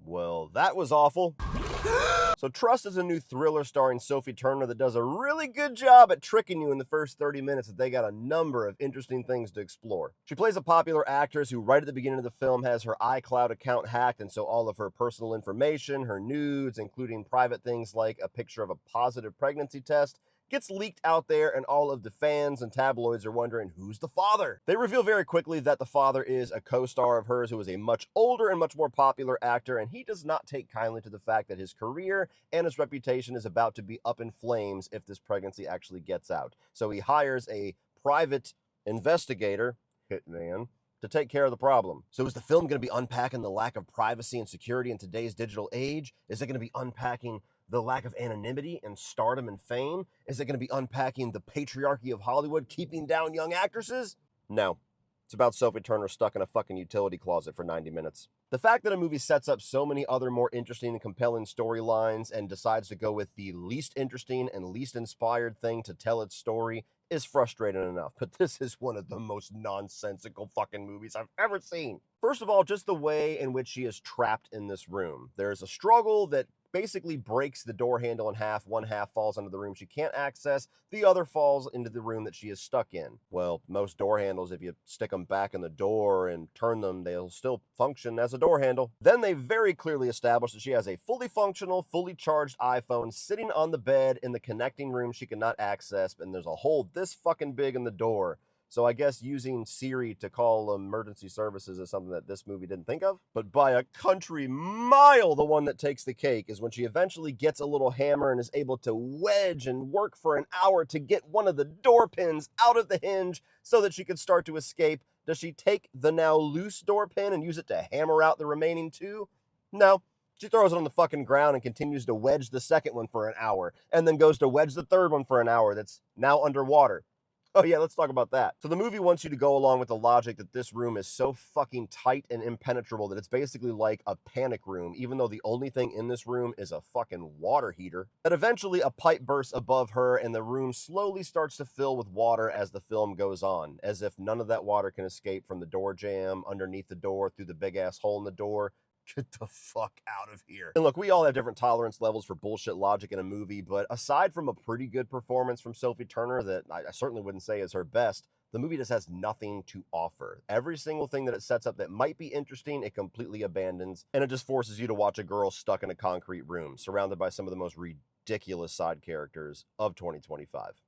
Well, that was awful. So Trust is a new thriller starring Sophie Turner that does a really good job at tricking you in the first 30 minutes that they got a number of interesting things to explore. She plays a popular actress who right at the beginning of the film has her iCloud account hacked, and so all of her personal information, her nudes, including private things like a picture of a positive pregnancy test, gets leaked out there, and all of the fans and tabloids are wondering, who's the father? They reveal very quickly that the father is a co-star of hers who is a much older and much more popular actor, and he does not take kindly to the fact that his career and his reputation is about to be up in flames if this pregnancy actually gets out. So he hires a private investigator, hitman, to take care of the problem. So is the film going to be unpacking the lack of privacy and security in today's digital age? Is it going to be unpacking the lack of anonymity and stardom and fame? Is it going to be unpacking the patriarchy of Hollywood keeping down young actresses? No. It's about Sophie Turner stuck in a fucking utility closet for 90 minutes. The fact that a movie sets up so many other more interesting and compelling storylines and decides to go with the least interesting and least inspired thing to tell its story is frustrating enough, but this is one of the most nonsensical fucking movies I've ever seen. First of all, just the way in which she is trapped in this room. There's a struggle that basically breaks the door handle in half. One half falls into the room she can't access. The other falls into the room that she is stuck in. Well, most door handles, if you stick them back in the door and turn them, they'll still function as a door handle. Then they very clearly establish that she has a fully functional, fully charged iPhone sitting on the bed in the connecting room she cannot access, and there's a hole this fucking big in the door. So I guess using Siri to call emergency services is something that this movie didn't think of. But by a country mile, the one that takes the cake is when she eventually gets a little hammer and is able to wedge and work for an hour to get one of the door pins out of the hinge so that she could start to escape. Does she take the now loose door pin and use it to hammer out the remaining two? No. She throws it on the fucking ground and continues to wedge the second one for an hour, and then goes to wedge the third one for an hour that's now underwater. Oh yeah, let's talk about that. So the movie wants you to go along with the logic that this room is so fucking tight and impenetrable that it's basically like a panic room, even though the only thing in this room is a fucking water heater. That eventually a pipe bursts above her and the room slowly starts to fill with water as the film goes on, as if none of that water can escape from the door jamb, underneath the door, through the big ass hole in the door. Get the fuck out of here. And look, we all have different tolerance levels for bullshit logic in a movie, but aside from a pretty good performance from Sophie Turner that I certainly wouldn't say is her best, the movie just has nothing to offer. Every single thing that it sets up that might be interesting, it completely abandons, and it just forces you to watch a girl stuck in a concrete room, surrounded by some of the most ridiculous side characters of 2025.